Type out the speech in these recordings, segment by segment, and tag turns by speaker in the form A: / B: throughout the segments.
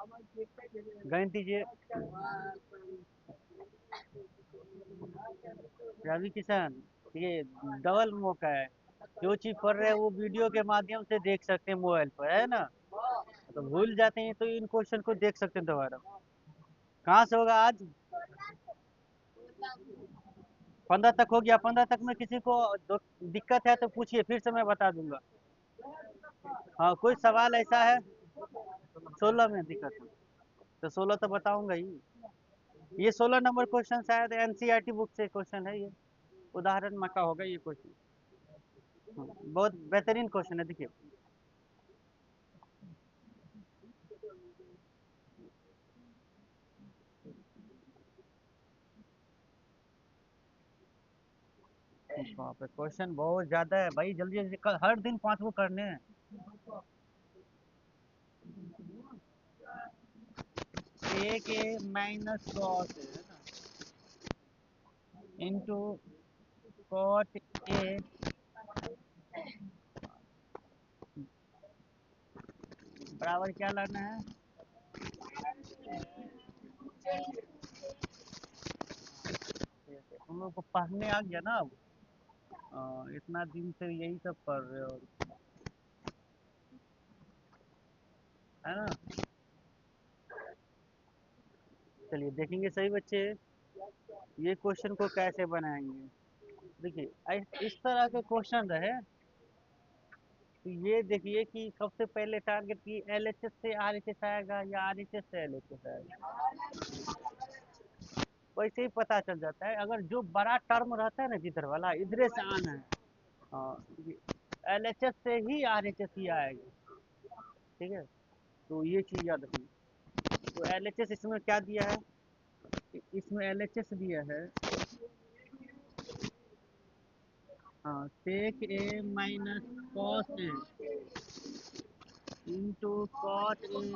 A: गणित दीजिए। रवि किशन, ये डबल मौका है। जो चीज पढ़ रहे हैं वो वीडियो के माध्यम से देख सकते हैं मोबाइल पर, है ना। तो भूल जाते हैं तो इन क्वेश्चन को देख सकते हैं दोबारा। कहाँ से होगा आज? 15 तक हो गया। 15 तक में किसी को दिक्कत है तो पूछिए, फिर से मैं बता दूंगा। हाँ, कोई सवाल ऐसा है? 16 में दिक्कत है तो 16 तो बताऊंगा ही। ये 16 नंबर क्वेश्चन शायद एनसीईआरटी बुक से क्वेश्चन है ये। उदाहरण में का होगा ये क्वेश्चन। बहुत बेहतरीन क्वेश्चन है, देखिए। बाप रे, क्वेश्चन बहुत ज्यादा है भाई। जल्दी जल्दी हर दिन 5 वो करने हैं। एक ए माइनस कॉस है ना, इंटू कॉट ए बराबर क्या लाना है? तुम लोग को पढ़ने आ गया ना अब। इतना दिन से यही सब पढ़ रहे हो, है ना। चलिए देखेंगे सही बच्चे, ये क्वेश्चन को कैसे बनाएंगे। देखिए, इस तरह के क्वेश्चन रहे तो ये देखिए कि सबसे पहले टारगेट की एलएचएस से आरएचएस आएगा या आरएचएस से एलएचएस आएगा। वैसे ही पता चल जाता है। अगर जो बड़ा टर्म रहता है ना जिधर वाला, इधरे से आना है। हाँ, एलएचएस से ही आरएचएस ही आएगा। ठीक है, तो ये चीज याद रखिए। तो एलएचएस इसमें क्या दिया है? इसमें एलएचएस दिया है, हाँ, sec A minus cos A into cot A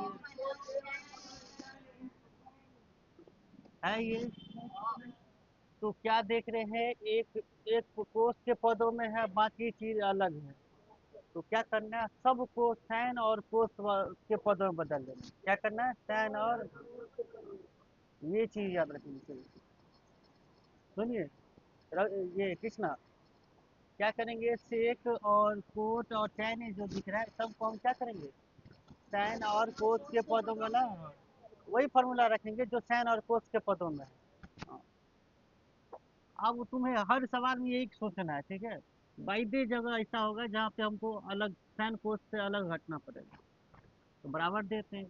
A: है ये। तो क्या देख रहे हैं, एक एक कोस के पदों में है, बाकी चीज अलग है। तो क्या करना है, सब को साइन और कोस के पदों में बदल देना है। क्या करना है, साइन और, ये चीज याद रखनी चाहिए। सुनिए, ये कृष्णा, क्या करेंगे, सेक और कोट और टैन जो दिख रहा है सबको हम क्या करेंगे, साइन और कोस के पदों में ना, वही फॉर्मूला रखेंगे जो साइन और कोस के पदों में है। हाँ, अब तुम्हें हर सवाल में यही सोचना है, ठीक है। बाइदे जगह ऐसा होगा जहाँ पे हमको अलग साइन कोस से अलग हटना पड़ेगा, तो बराबर देते हैं।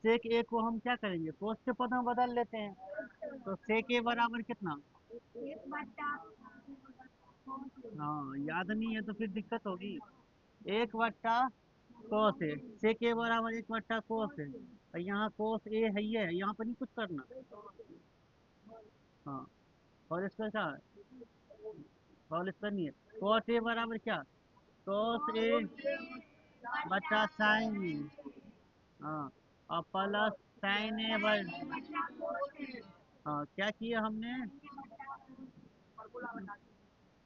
A: सेक ए को हम क्या करेंगे, कोस के पद में बदल लेते हैं। तो सेक ए बराबर कितना? हाँ, याद नहीं है तो फिर दिक्कत होगी। 1 बट्टा कोस ए, सेक ए बराबर 1 बट्टा कोस है। और यहाँ कोस ए है, ये है, यहाँ पर नहीं कुछ करना। हाँ, और इसका क्या है, और इसका नहीं है। कॉस ए बराबर क्या, कॉस ए बटा साइन ए। हाँ, और प्लस साइन ए हाँ, क्या किया हमने,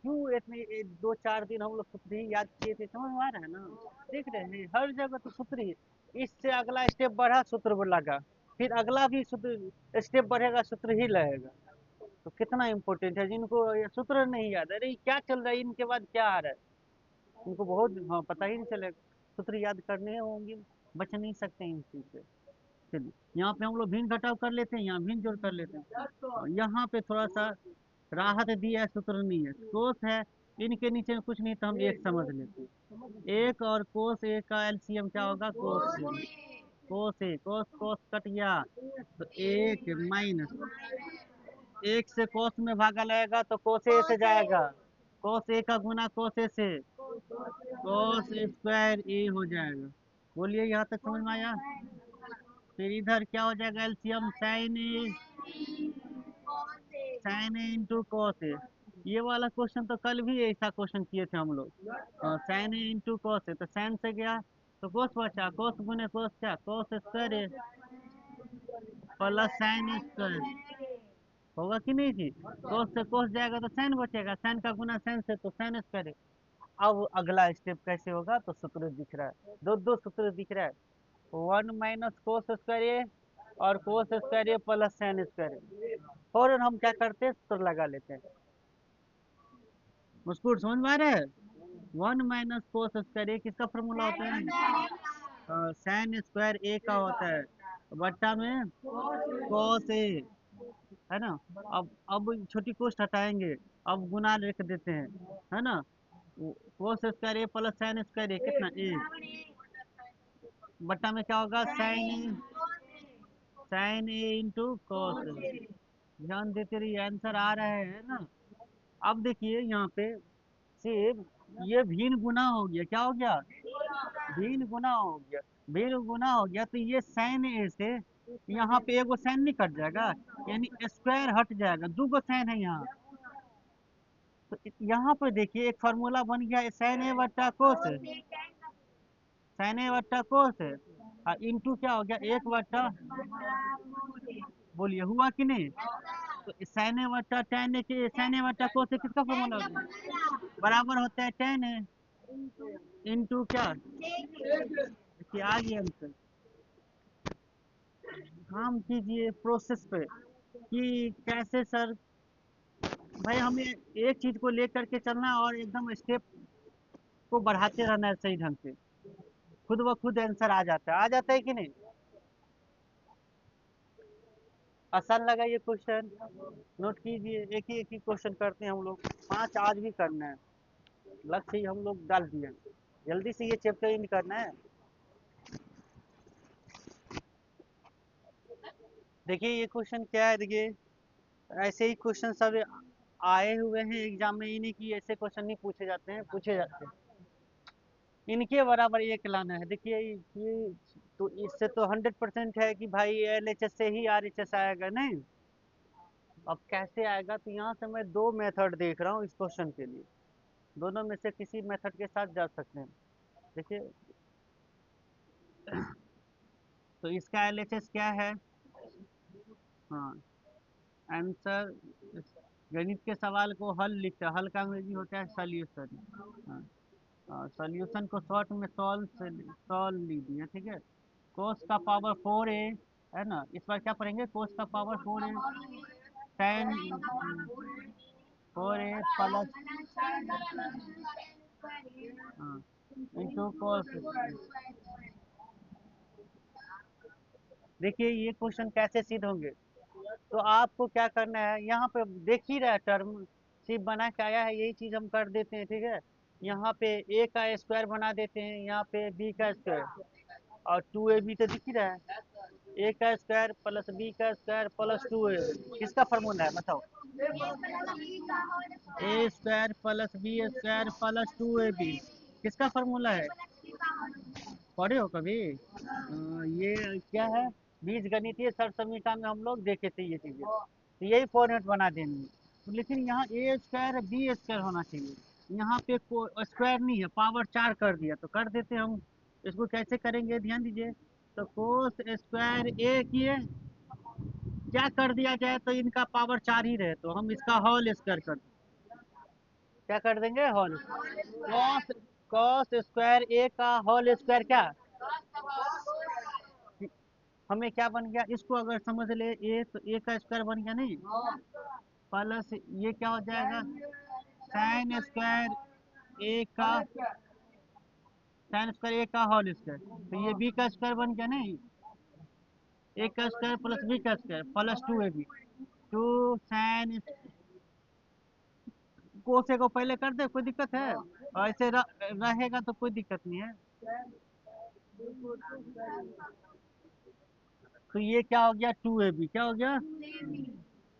A: क्यों इतने 2 4 दिन हम लोग सूत्र ही याद किए थे, समझ में आ रहा है ना। देख रहे हैं हर जगह तो सूत्र ही। इससे अगला स्टेप बढ़ा, सूत्र लगा। फिर अगला भी सूत्र स्टेप बढ़ेगा, सूत्र ही लगेगा। तो कितना इंपॉर्टेंट है, जिनको ये सूत्र नहीं याद है, अरे क्या चल रहा है, इनके बाद क्या आ रहा है, उनको बहुत, हाँ, पता ही नहीं चलेगा। सूत्र याद करने होंगे, बच नहीं सकते इन चीज से। चलिए, यहाँ पे हम लोग भिन्न घटाव कर लेते हैं, यहाँ भिन्न जोड़ कर लेते हैं। और यहाँ पे थोड़ा सा राहत दिया है, सूत्र नहीं है, कोस है। इनके नीचे में कुछ नहीं तो हम एक समझ लेते हैं। एक और कोस ए का एलसीएम क्या होगा, कोस ए। कोस ए, कोस कोस कट गया तो एक माइनस, एक से कोस में भागा लगेगा तो कोस ए से जाएगा। कोस ए का गुना कोस ए से, कोस स्क्वायर ए हो जाएगा। बोलिए, यहाँ तक समझ में आया। फिर इधर क्या हो जाएगा, LCM sign A, sign A into cos A. ये वाला क्वेश्चन तो कल भी ऐसा क्वेश्चन किए थे हम लोग। Sign A into cos A, तो साइन से गया तो कोस बचा, कोस गुने कोस क्या, कोस square A plus sine square. होगा कि नहीं जी, कोस से कोस जाएगा तो साइन बचेगा, साइन का गुना साइन से तो साइन स्क्वायर है। अब अगला स्टेप कैसे होगा, तो सूत्र दिख रहा है, दो दो सूत्र दिख रहा है। वन माइनस कोस स्क्वायर ए और कोस square A plus sine square ए। फौरन हम क्या करते हैं, सूत्र लगा लेते हैं। मुझको समझ में आ रहा है? वन माइनस कोस स्क्वायर ए किसका फॉर्मूला होता है? साइन स्क्वायर ए का होता है बट्टा में कोस ए, है ना। अब छोटी कोष्ट हटाएंगे, अब गुना लिख देते हैं, है ना। कोस square A plus sine square ए कितना ए, बट्टा में क्या होगा sign A into cos A. ध्यान देते रहिए, आंसर आ रहा है ना। अब देखिए यहाँ पे सिर्फ ये भिन्न गुना हो गया, क्या हो गया, भिन्न गुना हो गया। भिन्न गुना हो गया तो ये साइन ए से यहाँ पे एगो साइन नहीं कट जाएगा, यानी स्क्वायर हट जाएगा, दो गो साइन है यहाँ। तो यहाँ पे देखिए एक फार्मूला बन गया साइन ए बट्टा कोस, साइन ए बट्टा कोस और इंटू क्या हो गया एक बट्टा, बोलिए हुआ कि नहीं। तो साइन ए बट्टा टेन ए के, साइन ए बट्टा कोस किसका फार्मूला होता है, बराबर होता है टेन ए इंटू क्या, देखिए आ गया आंसर। काम कीजिए प्रोसेस पे कि कैसे सर, भाई हमें एक चीज को लेकर के चलना है और एकदम स्टेप को बढ़ाते रहना है सही ढंग से, खुद ब खुद आंसर आ जाता है, आ जाता है कि नहीं। आसान लगा ये क्वेश्चन, नोट कीजिए। एक ही क्वेश्चन करते हैं हम लोग, 5 आज भी करना है, लक्ष्य ही हम लोग डाल दिए, जल्दी से ये चैप्टर इन करना है। देखिए ये क्वेश्चन क्या है, देखिए ऐसे ही क्वेश्चन सब आए हुए हैं एग्जाम में, इन्हीं की ऐसे क्वेश्चन नहीं पूछे जाते हैं, पूछे जाते हैं। इनके बराबर एक लाना है। देखिए ये तो इससे तो 100% है कि भाई एलएचएस से ही आरएचएस आएगा नहीं। अब कैसे आएगा, तो यहाँ से मैं दो मेथड देख रहा हूँ इस क्वेश्चन के लिए, दोनों में से किसी मेथड के साथ जा सकते हैं। देखिए तो इसका एलएचएस क्या है, हाँ आंसर, गणित के सवाल को हल लिखते हैं, हल का अंग्रेजी होता है सॉल्यूशन। हाँ सॉल्यूशन को शॉर्ट में सॉल्व लीजिए, ठीक है। कोस का पावर 4a, है ना। इस बार क्या पढ़ेंगे, कोस का power 4a ten 4a plus, हाँ इंटू कोस। देखिए ये क्वेश्चन कैसे सिद्ध होंगे, तो आपको क्या करना है, यहाँ पे देख ही रहा है टर्म सिर्फ बना के आया है, यही चीज हम कर देते हैं, ठीक है। यहाँ पे ए का स्क्वायर बना देते हैं, यहाँ पे बी का स्क्वायर, और 2ab तो दिख ही रहा है, ए का स्क्वायर प्लस बी का स्क्वायर प्लस 2ab, किसका फॉर्मूला है बताओ, A square plus B square plus 2ab, किसका फॉर्मूला है, पढ़े हो कभी? ये क्या है, बीज गणितीय सर समीकरण में हम लोग देखे थे ये चीजें, तो यही फॉर्मेट बना देंगे। तो लेकिन यहाँ ए स्क्वायर बी स्क्वायर होना चाहिए, यहाँ पे स्क्वायर नहीं है, पावर 4 कर दिया, तो कर देते हम। इसको कैसे करेंगे ध्यान दीजिए, तो कोस स्क्वायर ए किए, क्या कर दिया जाए तो इनका पावर 4 ही रहे, तो हम इसका होल स्क्वायर कर, क्या कर देंगे whole, cos cos square A का होल स्क्वायर क्या, हमें क्या बन गया, इसको अगर समझ ले ए तो ए का स्क्वायर बन गया नहीं, प्लस ये क्या हो जाएगा साइन स्क्वायर ए का, साइन स्क्वायर ए का होल स्क्वायर, तो ये बी का स्क्वायर बन गया नहीं, ए का स्क्वायर प्लस बी का square plus 2ab, two sine, कोसे को पहले कर दे, कोई दिक्कत है, और ऐसे रहेगा तो कोई दिक्कत नहीं है। तो ये क्या हो गया 2ab, क्या हो गया,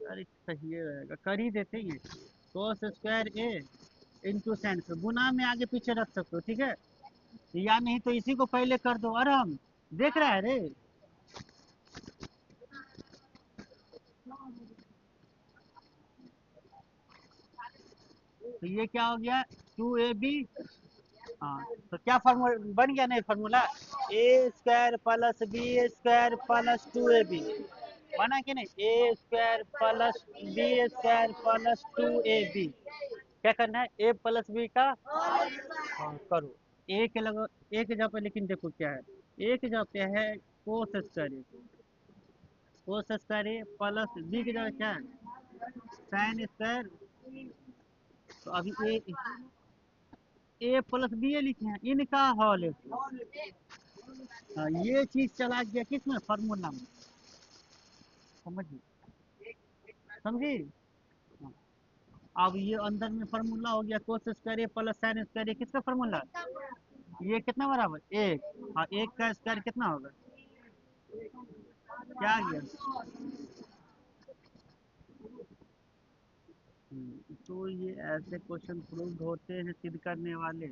A: अरे सही रहेगा, कर ही देते ये, कोस स्क्वायर ए इंटू साइन स्क्वायर, गुना में आगे पीछे रख सकते हो, ठीक है, या नहीं तो इसी को पहले कर दो, आराम देख रहा है रे। तो ये क्या हो गया 2ab, हाँ तो क्या फार्मूला बन गया, नहीं formula A square plus B square plus 2ab, बना कि नहीं, A square plus B square plus 2ab, क्या करना है ए प्लस बी का, हाँ करो, ए के जगह पे, लेकिन देखो क्या है, ए की जगह पे है कोस square A, cos square A plus B की जगह क्या है साइन स्क्वायर। तो अभी ए प्लस बी ए लिखे हैं, इनका हॉल है। हाँ, ये चीज चला गया किसमें फार्मूला में, समझिए, समझी। हाँ, अब ये अंदर में फार्मूला हो गया कोस square A plus sine square ए, किसका फार्मूला, ये कितना बराबर एक। हाँ, एक का स्क्वायर कितना होगा, क्या आ गया। तो ये ऐसे क्वेश्चन प्रूव होते हैं सिद्ध करने वाले।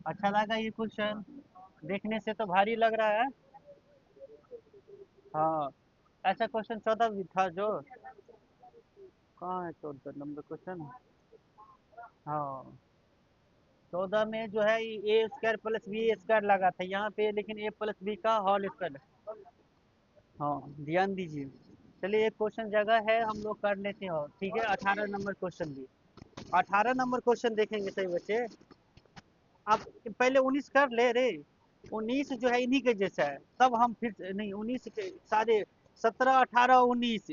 A: अच्छा लगा ये क्वेश्चन, देखने से तो भारी लग रहा है। हाँ, ऐसा क्वेश्चन 14 भी था जो, कहाँ है 14 नंबर क्वेश्चन। हाँ, 14 में जो है ए स्क्वायर प्लस बी स्क्वायर लगा था यहाँ पे, लेकिन ए प्लस बी का होल स्क्वायर। हाँ, ध्यान दीजिए। चलिए, एक क्वेश्चन जगह है हम लोग कर लेते हैं, और ठीक है 18 नंबर क्वेश्चन भी। 18 नंबर क्वेश्चन देखेंगे सही बच्चे। आप पहले 19 कर ले रे, 19 जो है इन्हीं के जैसा है, तब हम फिर नहीं 19 के सारे 17 18 19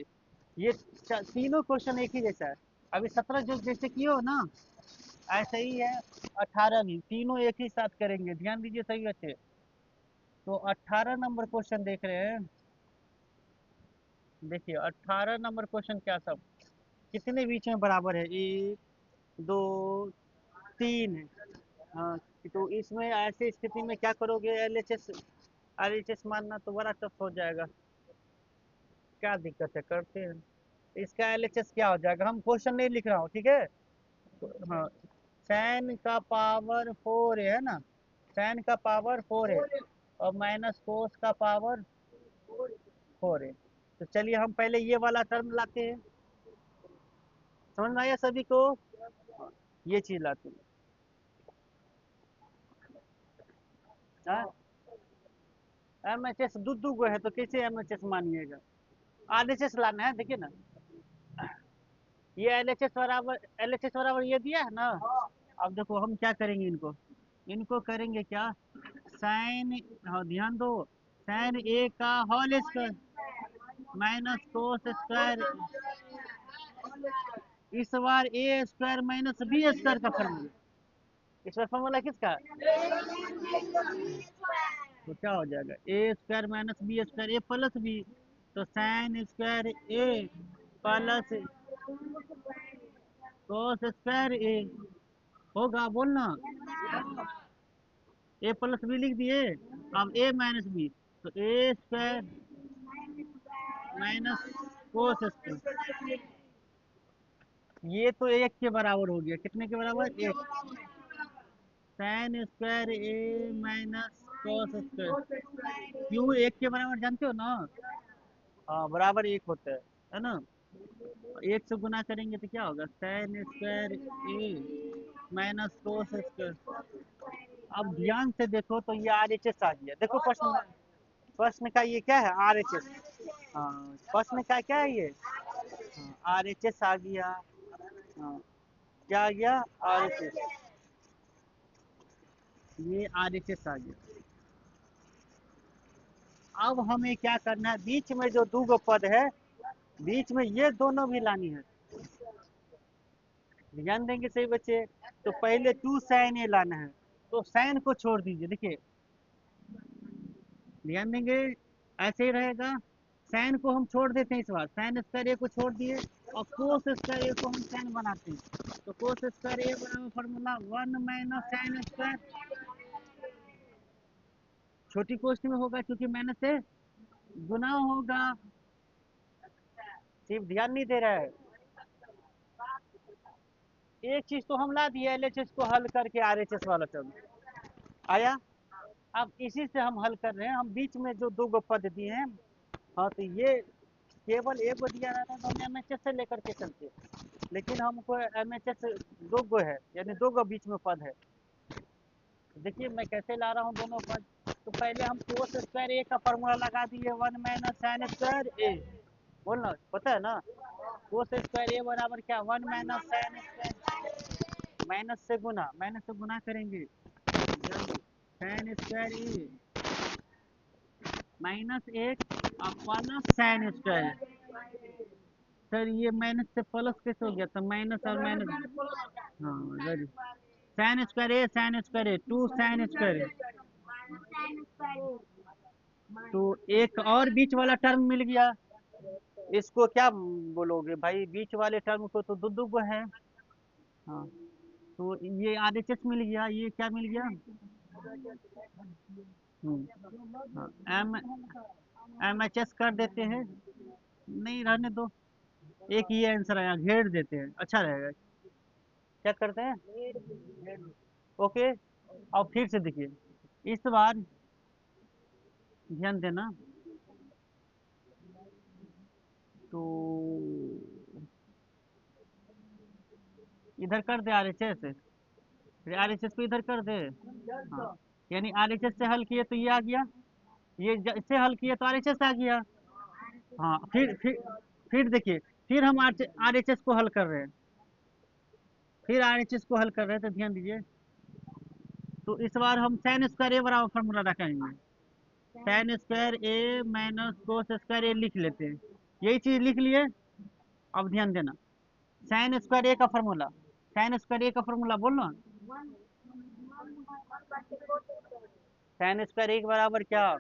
A: ये तीनों क्वेश्चन एक ही जैसा है। अभी 17 जो जैसे किए हो ना, ऐसा ही है 18 भी, तीनों एक ही साथ करेंगे, ध्यान दीजिए सही बच्चे। तो 18 नंबर क्वेश्चन देख रहे हैं, देखिए 18 नंबर क्वेश्चन क्या सब कितने बीच में बराबर है, एक दो तीन है। हाँ, तो इसमें ऐसी स्थिति में क्या करोगे, एल एच एस मानना तो बड़ा टफ हो जाएगा। क्या दिक्कत है, करते हैं। इसका एल एच एस क्या हो जाएगा, हम क्वेश्चन नहीं लिख रहा हूँ, ठीक है। हाँ, सैन का पावर 4 है ना, सैन का पावर 4 है, और माइनस कोस का पावर 4 है। तो चलिए हम पहले ये वाला टर्म लाते हैं, समझ में आया सभी को। ये चीज लाते हैं। एम एच एस दो गो है तो कैसे एम एच एस मानिएगा, आर एच एस लाना है, देखिए ना। ये एल एच एस बराबर ये दिया है ना। अब देखो हम क्या करेंगे, इनको इनको करेंगे क्या, साइन, हाँ ध्यान दो, साइन ए का whole square minus cos square, इस बार A square minus B square का फॉर्मूला, इस बार फॉर्मूला किसका, तो क्या हो जाएगा A square minus B square A plus B, तो sine square A plus cos square A होगा, बोलना। ए प्लस बी लिख दिए, अब ए माइनस बी, तो ए स्क्वायर माइनस कोस स्क्वायर, ये तो एक के बराबर हो गया, कितने के बराबर एक, साइन स्क्वायर ए माइनस कोस स्क्वायर, क्यों एक के बराबर जानते हो ना। हाँ, बराबर एक होता है ना। एक से गुना करेंगे तो क्या होगा, साइन स्क्वायर ए माइनस कोस स्क्वायर। अब ध्यान से देखो तो ये आर एच एस आ गया, देखो प्रश्न में, प्रश्न का ये क्या है आर एच एस। हाँ, प्रश्न का क्या है ये, आर एच एस आ गया। हाँ, क्या आ गया, आर एच एस, ये आर एच एस आ गया। अब हमें क्या करना है, बीच में जो दो गो पद है, बीच में ये दोनों भी लानी है, ध्यान देंगे सही बच्चे। तो पहले टू साइन ए लाना है, तो साइन को छोड़ दीजिए, देखिए ध्यान देंगे, ऐसे ही रहेगा। साइन को हम छोड़ देते हैं, इस बार साइन स्क्वायर ए को छोड़ दिए, और कोस स्क्वायर ए को हम साइन बनाते हैं, तो कोस स्क्वायर ए बराबर फॉर्मूला 1 - sin स्क्वायर, छोटी कोष्ट में होगा क्योंकि मैंने से गुना होगा, सिर्फ ध्यान नहीं दे रहा है। एक चीज तो हम ला दिए, एलएचएस को हल करके आरएचएस वाला टर्म आया। अब इसी से हम हल कर रहे हैं, हम बीच में जो दो गो पद दिए हैं, हाँ तो ये केवल एक गो दिया रहता तो हम एमएचएस से लेकर के चलते, लेकिन हमको एमएचएस दो गो है, यानी दो गो बीच में पद है। देखिए मैं कैसे ला रहा हूँ दोनों पद, तो पहले हम कोस स्क्वायर ए का फॉर्मूला लगा दिए 1 - sin स्क्वायर ए, बोलना पता है ना, कोस स्क्वायर ए बराबर क्या 1 - sin स्क्वायर, माइनस से गुना करेंगे, साइन स्क्वायर ए माइनस एक और प्लस साइन स्क्वायर। सर ये माइनस से प्लस कैसे हो गया था, माइनस और माइनस। हाँ very. Sine square A sine square A two sine square A. तो एक और बीच वाला टर्म मिल गया। इसको क्या बोलोगे भाई, बीच वाले टर्म को तो दो दो गो है। हाँ तो ये RHS मिल गया, ये क्या मिल गया। हाँ MHS कर देते हैं, नहीं रहने दो, एक ये आंसर आया, घेर देते हैं अच्छा रहेगा। क्या करते हैं, ओके। और फिर से देखिए, इस बार ध्यान देना। तो इधर कर दे RHS, RHS को इधर कर दे। हाँ यानी RHS से हल किए तो ये आ गया, ये इससे हल किए तो RHS आ गया। हाँ फिर देखिए, फिर हम RHS को हल कर रहे हैं, फिर RHS को हल कर रहे हैं, तो ध्यान दीजिए। तो इस बार हम साइन स्क्वायर ए बराबर फॉर्मूला रखेंगे, साइन स्क्वायर ए माइनस कोस स्क्वायर ए लिख लेते हैं, यही चीज लिख लिए। अब ध्यान देना, साइन स्क्वायर ए का फॉर्मूला, साइन स्क्वायर ए का फॉर्मूला बोलो। साइन स्क्वायर ए के बराबर क्या,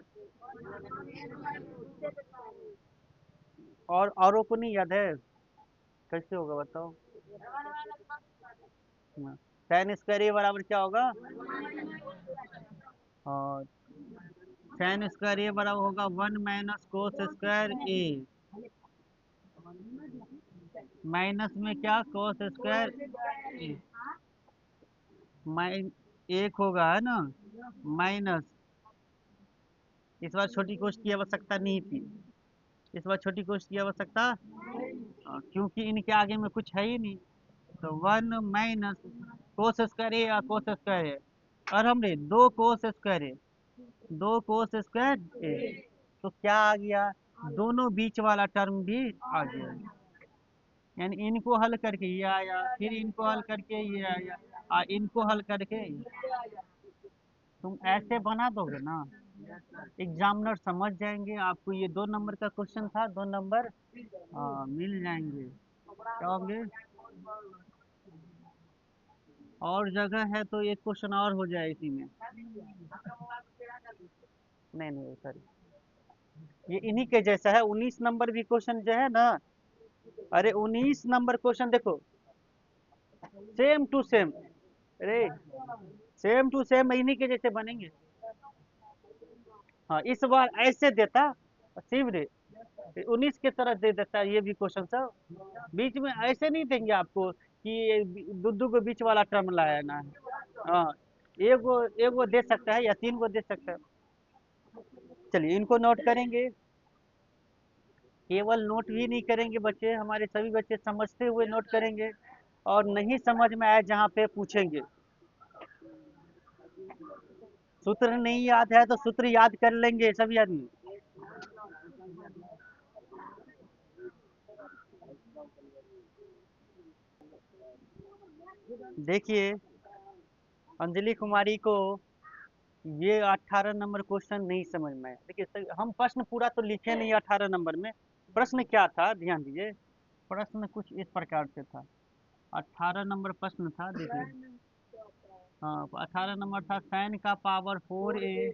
A: और औरों को नहीं याद है, कैसे होगा बताओ। साइन स्क्वायर ए बराबर क्या होगा, और साइन स्क्वायर ए बराबर होगा 1 - कोस स्क्वायर ए, माइनस में क्या कोस स्क्वायर ए, माइन एक होगा है ना, माइनस। इस बार छोटी कोश की आवश्यकता नहीं थी, इस बार छोटी कोश की आवश्यकता, क्योंकि इनके आगे में कुछ है ही नहीं। तो 1 - कोस स्क्वायर ए या कोस स्क्वायर ए, और हमने दो कोस स्क्वायर ए, दो कोस स्क्वायर ए, तो क्या आ गया, दोनों बीच वाला टर्म भी आ गया। यानी इनको हल करके ये आया, फिर इनको हल करके ये आया, और इनको हल करके तुम ऐसे बना दोगे ना, एग्जामिनर समझ जाएंगे आपको ये 2 नंबर का क्वेश्चन था, 2 नंबर मिल जाएंगे। क्या होंगे, और जगह है तो एक क्वेश्चन और हो जाए इसी में। नहीं नहीं सॉरी, ये इन्हीं के जैसा है, 19 नंबर भी क्वेश्चन जो है ना, अरे 19 नंबर क्वेश्चन देखो, सेम टू सेम, अरे सेम टू सेम इन्हीं के जैसे बनेंगे। हाँ इस बार ऐसे देता शिव रे, 19 के तरह दे देता ये भी क्वेश्चन सब, बीच में ऐसे नहीं देंगे आपको कि ये दो दो को बीच वाला टर्म लाया ना है। हाँ एगो एगो दे सकता है या 3 गो दे सकता है। चलिए इनको नोट करेंगे, केवल नोट भी नहीं करेंगे बच्चे, हमारे सभी बच्चे समझते हुए नोट करेंगे, और नहीं समझ में आए जहाँ पे पूछेंगे। सूत्र नहीं याद है तो सूत्र याद कर लेंगे सभी आदमी। देखिए अंजलि कुमारी को ये 18 नंबर क्वेश्चन नहीं समझ में आया। देखिए हम प्रश्न पूरा तो लिखे नहीं 18 नंबर में, प्रश्न क्या था ध्यान दीजिए, प्रश्न कुछ इस प्रकार से था, 18 नंबर प्रश्न था देखिए। हाँ 18 नंबर था, साइन का पावर 4a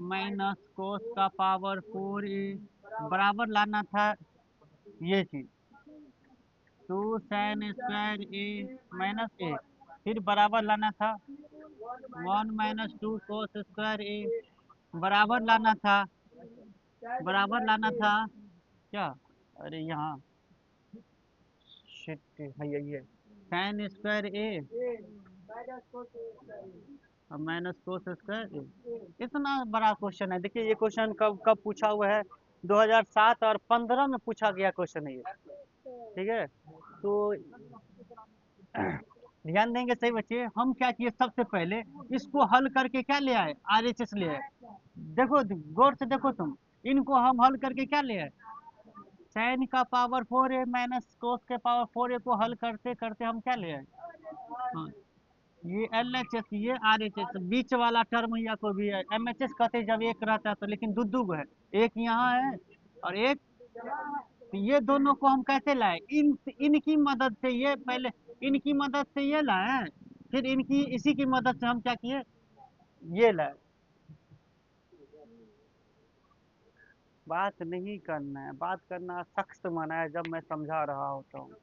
A: माइनस कोस का पावर 4a बराबर लाना था ये चीज, 2 sin² a फिर बराबर लाना था 1 - 2 कोस स्क्वायर ए, बराबर लाना था, बराबर लाना था क्या, अरे यहाँ शिट है यही है, sin² a और माइनस कोस स्क्वायर ए। इतना बड़ा क्वेश्चन है, देखिए ये क्वेश्चन कब कब पूछा हुआ है, 2007 और 15 में पूछा गया क्वेश्चन है ये, ठीक है। तो ध्यान देंगे सही बच्चे, हम क्या किए सबसे पहले इसको हल करके क्या ले आए, RHS ले आए। देखो गौर से देखो तुम, इनको हम हल करके क्या ले आए, साइन का पावर 4a माइनस कोस के पावर 4a को हल करते करते हम क्या ले आए, हाँ ये LHS, ये RHS, बीच वाला टर्म या कोई भी है MHS कहते हैं जब एक रहता है तो, लेकिन दो है, एक यहाँ है और एक, तो ये दोनों को हम कैसे लाए, इनकी मदद से, ये पहले इनकी मदद से ये लाए, फिर इनकी इसी की मदद से हम क्या किए, ये लाए। बात नहीं करना है, बात करना सख्त मना है जब मैं समझा रहा होता हूँ।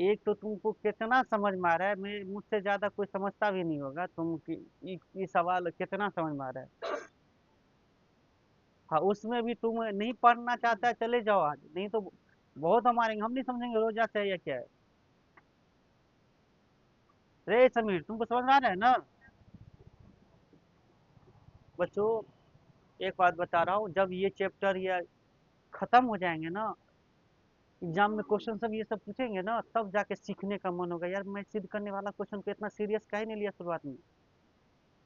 A: एक तो तुमको कितना समझ में आ रहा है, मैं मुझसे ज्यादा कोई समझता भी नहीं होगा, तुम ये सवाल कितना समझ में आ रहा है। हाँ, उसमें भी तुम नहीं पढ़ना चाहता है, चले जाओ आज, नहीं तो बहुत हमारे, हम नहीं समझेंगे रोजा से या क्या है। रे समीर, तुमको समझ में आ रहा है ना बच्चों? एक बात बता रहा हूँ, जब ये चैप्टर ये खत्म हो जाएंगे ना, एग्जाम में क्वेश्चन सब ये सब पूछेंगे ना, तब जाके सीखने का मन होगा, यार मैं सिद्ध करने वाला क्वेश्चन को इतना सीरियस काहे नहीं लिया शुरुआत में,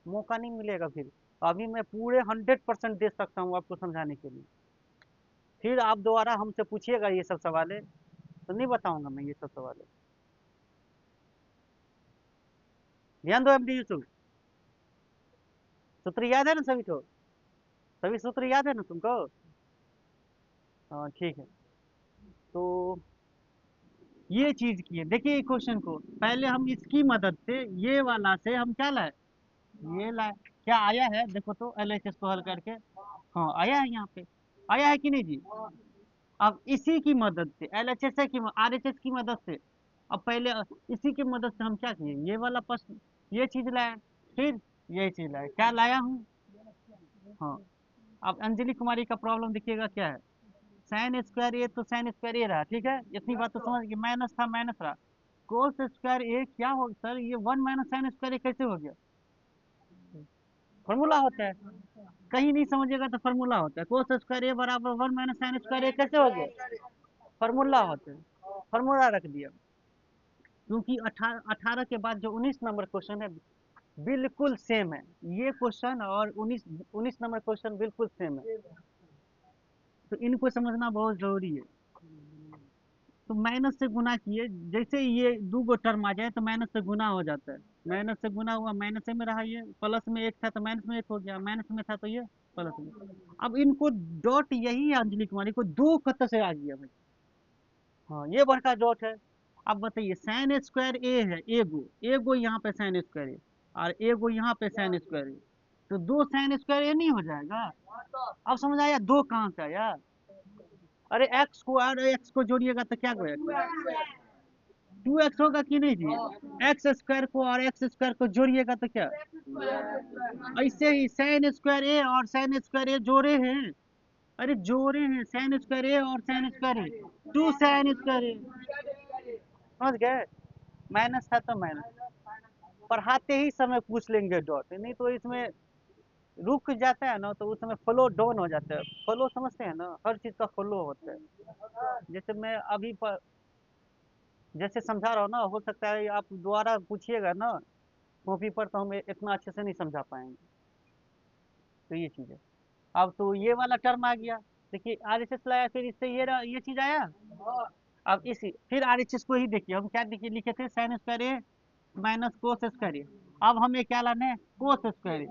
A: मौका नहीं मिलेगा फिर। अभी मैं पूरे 100% दे सकता हूँ आपको समझाने के लिए, फिर आप दोबारा हमसे पूछिएगा ये सब सवाल तो नहीं बताऊंगा मैं ये सब सवाल। ध्यान दो एमडी यूसुफ, सूत्र याद है ना सभी को, सभी सूत्र याद है ना तुमको? हाँ ठीक है। तो ये चीज की है, देखिए क्वेश्चन को पहले हम इसकी मदद से, ये वाला से हम क्या लाए, ये लाए, क्या आया है देखो तो LHS को हल करके, हाँ आया है यहाँ पे, आया है कि नहीं जी? अब इसी की मदद से, LHS की RHS की मदद से, अब पहले इसी की मदद से हम क्या किए, ये वाला प्रश्न, ये चीज लाए, फिर ये चीज लाए, क्या लाया हूँ, हाँ। अब अंजलि कुमारी का प्रॉब्लम देखिएगा क्या है, साइन स्क्वायर ए तो साइन स्क्वायर ए रहा, ठीक है, इतनी बात तो समझ गए, माइनस था माइनस रहा, कोस स्क्वायर ए क्या हो सर, ये 1 - साइन स्क्वायर ए कैसे हो गया, फॉर्मूला होता है, कहीं नहीं समझिएगा तो फॉर्मूला होता है, कोस स्क्वायर ए बराबर 1 - साइन स्क्वायर ए कैसे हो गया, फॉर्मूला होता है, फॉर्मूला रख दिया। क्योंकि 18 के बाद जो 19 नंबर क्वेश्चन है बिल्कुल सेम है, ये क्वेश्चन और 19 नंबर क्वेश्चन बिल्कुल सेम है, तो इनको समझना बहुत जरूरी है। तो माइनस से गुना किए, जैसे ये दो गो टर्म आ जाए तो माइनस से गुना हो जाता है, माइनस से गुना हुआ, माइनस में रहा, ये प्लस में एक था तो माइनस में एक हो गया, माइनस में था तो ये प्लस में। अब इनको डॉट, यही है अंजलि कुमारी को दो कत से आ गया भाई, हाँ ये बड़का डॉट है। अब बताइए साइन स्क्वायर ए है, एगो एगो यहाँ पे साइन स्क्वायर ए और एगो यहाँ पे साइन स्क्वायर ए, तो दो साइन स्क्वायर ए नहीं हो जाएगा? अब समझ आया दो कहाँ से आया? अरे एक्स को और एक्स को जोड़िएगा तो क्या होगा, 2x होगा कि नहीं जी, एक्स स्क्वायर को और एक्स स्क्वायर को जोड़िएगा तो क्या, ऐसे ही साइन स्क्वायर ए और साइन स्क्वायर ए जोड़े हैं, अरे जोड़े हैं साइन स्क्वायर ए और साइन स्क्वायर ए, 2 साइन स्क्वायर ए, समझ गए, माइनस था तो माइनस, पढ़ाते ही समय पूछ लेंगे डॉट, नहीं तो इसमें रुक जाता है ना, तो उस समय फ्लो डाउन हो जाता है, फ्लो समझते हैं ना, हर चीज का फ्लो होता है, जैसे मैं अभी जैसे समझा रहा हूँ ना, हो सकता है आप दोबारा पूछिएगा ना कॉपी पर तो हम इतना अच्छे से नहीं समझा पाएंगे, तो ये चीज़ है। अब तो ये वाला टर्म आ गया, देखिए RHS लाया, फिर इससे ये चीज़ आया, अब इसी फिर RHS को ही देखिए, हम क्या देखिए लिखे थे, साइन स्क्वायर ए माइनस कोस स्क्वायर ए, अब हमें क्या लाना है, कोस स्क्वायर ए,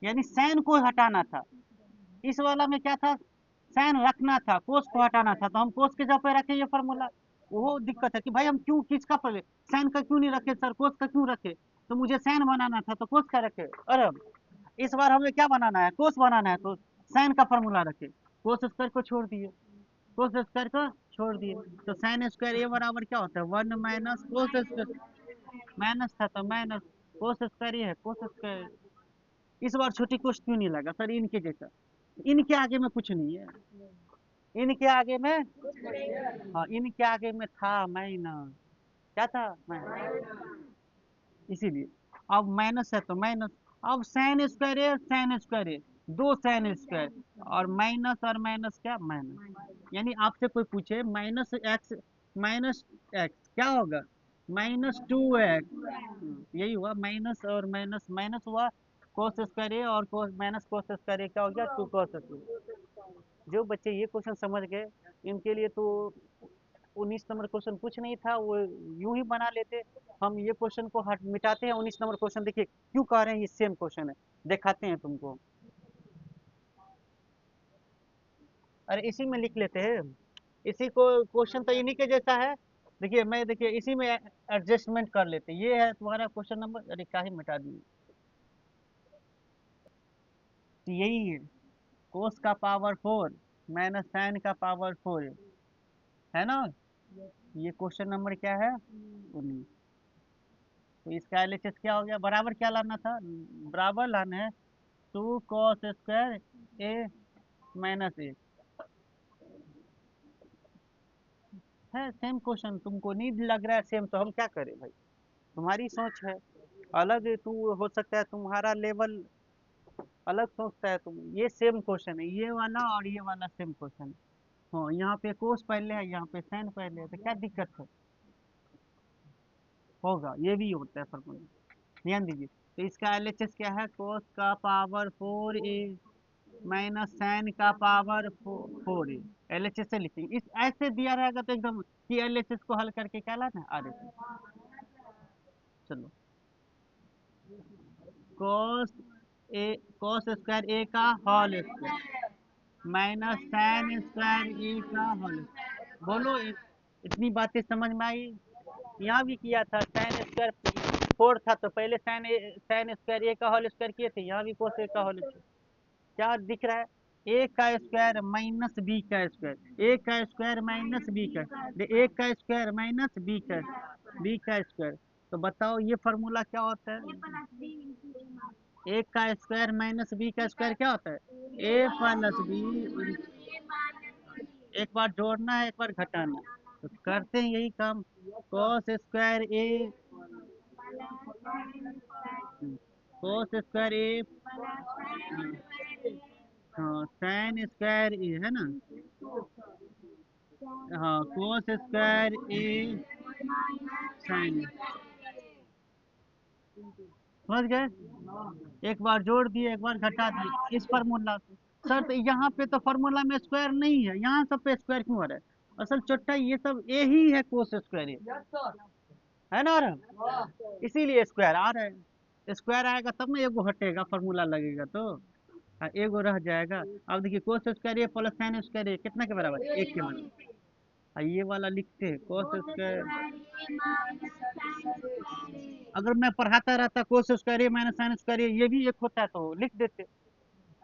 A: यानी साइन को हटाना था, इस वाला में क्या था, साइन रखना था, कोस को हटाना था, तो हम कोस के जगह पे रखे ये फॉर्मूला, वो दिक्कत है कि भाई हम क्यों, किसका पहले साइन का क्यों नहीं रखे सर, कोस का क्यों रखे, तो मुझे साइन बनाना था तो कोस का रखे, अरे इस बार हमें क्या बनाना है, कोस बनाना है, तो साइन का फॉर्मूला रखे, कोस स्क्वायर को छोड़ दिए, कोस स्क्वायर को छोड़ दिए, तो साइन स्क्वायर ए बराबर क्या होता है, 1 - कोस स्क्वायर, माइनस था तो माइनस, कोस स्क्वायर ये है कोस स्क्वायर, इस बार छोटी कोस क्यों नहीं लगा सर, इनके जैसा, इनके आगे में कुछ नहीं है, इनके आगे में, हाँ इनके आगे में था माइनस, क्या था माइनस, इसीलिए अब माइनस है तो माइनस, अब साइन स्क्वायर है साइन स्क्वायर है, दो साइन स्क्वायर और माइनस क्या माइनस, यानी आपसे कोई पूछे माइनस एक्स क्या होगा, -2x, यही हुआ, माइनस और माइनस माइनस हुआ, कोस स्क्वायर ए और कोस माइनस कोस स्क्वायर ए क्या हो गया, 2 कोस स्क्वायर। जो बच्चे ये क्वेश्चन समझ गए इनके लिए तो 19 नंबर क्वेश्चन कुछ नहीं था, वो यूं ही बना लेते। हम ये क्वेश्चन को हट मिटाते हैं। 19 नंबर क्वेश्चन देखिए क्यों कह रहे हैं ये सेम क्वेश्चन है, दिखाते हैं तुमको। अरे इसी में लिख लेते हैं, इसी को, क्वेश्चन तो इन्हीं के जैसा है। देखिए मैं, देखिए इसी में एडजस्टमेंट कर लेते हैं। ये है तुम्हारा क्वेश्चन नंबर, अरे क्या ही मिटा दिए, तो यही है, कोस का पावर 4 माइनस साइन का पावर 4 है ना। ये क्वेश्चन नंबर क्या है, 19। तो इसका एलएचएस क्या हो गया, बराबर क्या लाना था, बराबर लाना है 2 cos² ए माइनस ए। है सेम क्वेश्चन, तुमको नहीं लग रहा है सेम, तो हम क्या करें भाई, तुम्हारी सोच है अलग, तू हो सकता है तुम्हारा लेवल अलग सोचता है। तुम, ये सेम क्वेश्चन है, ये वाला और ये वाला सेम क्वेश्चन है। हाँ यहाँ पे कोस पहले है, यहाँ पे साइन पहले है, तो क्या दिक्कत है, होगा, ये भी होता है फॉर्मूला, ध्यान दीजिए। तो इसका एलएचएस क्या है, कोस का पावर 4a माइनस साइन का पावर 4a। एलएचएस से लिखेंगे, इस ऐसे दिया रहेगा तो एकदम कि एलएचएस को हल करके क्या लाना है, आर। चलो, कोस ए, कोस स्क्वायर ए का whole square minus sine square A का होल। बोलो इतनी बातें समझ में आई। यहाँ भी किया था, साइन स्क्वायर 4 था तो पहले साइन स्क्वायर ए का होल स्क्वायर किए थे, यहाँ भी कोस ए का होल स्क्वायर। क्या दिख रहा है, ए का स्क्वायर माइनस बी का स्क्वायर, ए का स्क्वायर माइनस बी का, ए का स्क्वायर माइनस बी का स्क्वायर। तो बताओ ये फॉर्मूला क्या होता है, ए का स्क्वायर माइनस बी का स्क्वायर क्या होता है, ए प्लस बी। एक बार जोड़ना है, एक बार घटाना है। तो करते हैं यही काम, कॉस स्क्वायर ए, कॉस स्क्वायर ए, हाँ साइन स्क्वायर ए है ना, हाँ कोस स्क्वायर ए साइन, समझ गए, एक बार जोड़ दिए एक बार घटा दिए इस फार्मूला से। सर तो यहाँ पे तो फार्मूला में स्क्वायर नहीं है, यहाँ सब पे स्क्वायर क्यों आ रहा है, असल चोट्टा ये सब ए ही है, कोस स्क्वायर ए है ना, इसीलिए स्क्वायर आ रहा है। स्क्वायर आएगा तब ना एगो हटेगा, फार्मूला लगेगा तो एगो रह जाएगा। अब देखिए कोस square A plus sine square ए कितना के बराबर, 1 के बराबर। ये वाला लिखते हैं कोस स्क्वायर, अगर मैं पढ़ाता रहता कोस स्क्वायर ए माइनस साइन स्क्वायर ए, ये भी एक होता है तो लिख देते,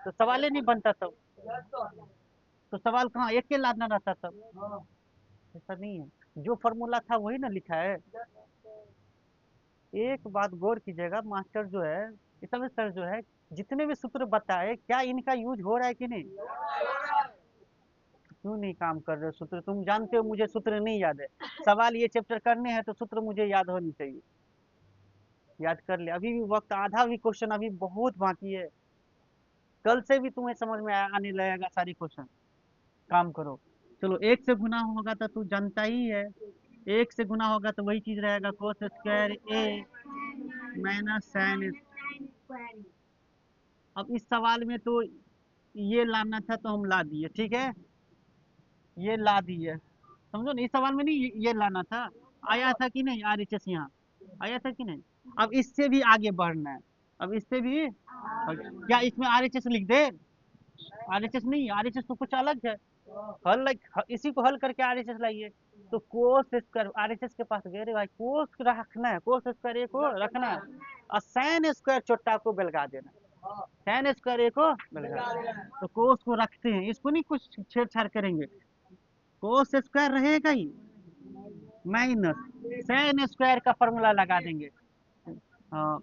A: तो सवाल ही नहीं बनता तब, तो सवाल कहाँ एक के लादना रहता तब। ऐसा नहीं है, जो फॉर्मूला था वही ना लिखा है। एक बात गौर कीजिएगा, मास्टर जो है, इस समय सर जो है, जितने भी सूत्र बताए क्या इनका यूज हो रहा है कि नहीं, क्यों नहीं काम कर रहे हो सूत्र, तुम जानते हो मुझे सूत्र नहीं याद है, सवाल ये चैप्टर करने हैं तो सूत्र मुझे याद होनी चाहिए, याद कर ले, अभी भी वक्त, आधा भी क्वेश्चन अभी बहुत बाकी है, कल से भी तुम्हें समझ में आने लगेगा सारी क्वेश्चन, काम करो। चलो, एक से गुना होगा तो तू जानता ही है, एक से गुना होगा तो वही चीज रहेगा, कोस स्क्वायर ए माइनस साइन। अब इस सवाल में तो ये लाना था तो हम ला दिए, ठीक है, ये ला दिए, समझो ना, इस सवाल में नहीं ये लाना था, आया था कि नहीं आरएचएस, यहाँ आया था कि नहीं। अब इससे भी आगे बढ़ना है, अब इससे भी, क्या इसमें आरएचएस लिख दे, आरएचएस नहीं, आरएचएस तो कुछ अलग है, इसी को हल करके आरएचएस लाइए। तो कोस स्क्वायर, आरएचएस के पास गए रे भाई, कोस रखना है, कोस स्क्वायर ए को रखना है, और साइन स्क्वायर चोट्टा को बेलगा देना है, साइन स्क्वायर ए को बेलगा देना है। तो कोस को रखते हैं, इसको नहीं कुछ छेड़छाड़ करेंगे, कोस स्क्वायर रहेगा ही, माइनस साइन स्क्वायर का फॉर्मूला लगा देंगे, हाँ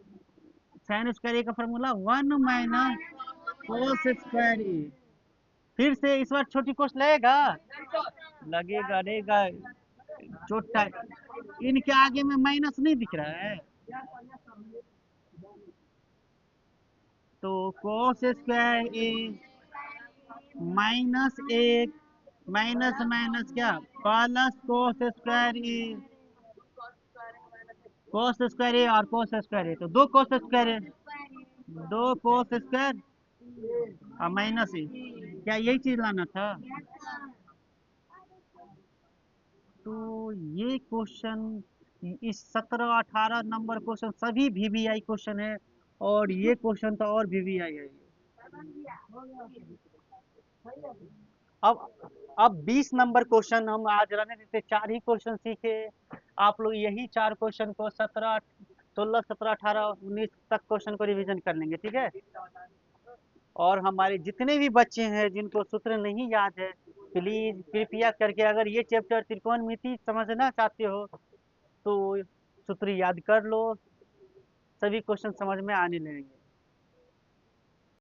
A: साइन स्क्वायर ए का फॉर्मूला 1 माइनस कोस स्क्वायर ए। फिर से इस बार छोटी कोस लगेगा, लगेगा रहेगा, छोटा, इनके आगे में माइनस नहीं दिख रहा है, तो कोस स्क्वायर ए माइनस 1 माइनस माइनस क्या, प्लस कोस स्क्वायर ए, कोस स्क्वायर ए और कोस स्क्वायर ए, तो दो कोस स्क्वायर ए, दो कोस स्क्वायर और माइनस ए, क्या यही चीज लाना था, तो ये क्वेश्चन, इस 17-18 नंबर क्वेश्चन सभी वीवीआई क्वेश्चन है, और ये क्वेश्चन तो और वीवीआई है। अब अब 20 नंबर क्वेश्चन हम आज रहने देते, 4 ही क्वेश्चन सीखे। आप लोग यही 4 क्वेश्चन को 17, 16, 17, 18, 19 तक क्वेश्चन को रिवीजन कर लेंगे, ठीक है। और हमारे जितने भी बच्चे हैं जिनको सूत्र नहीं याद है, प्लीज कृपया करके, अगर ये चैप्टर त्रिकोणमिति समझना चाहते हो तो सूत्र याद कर लो, सभी क्वेश्चन समझ में आने लगेंगे।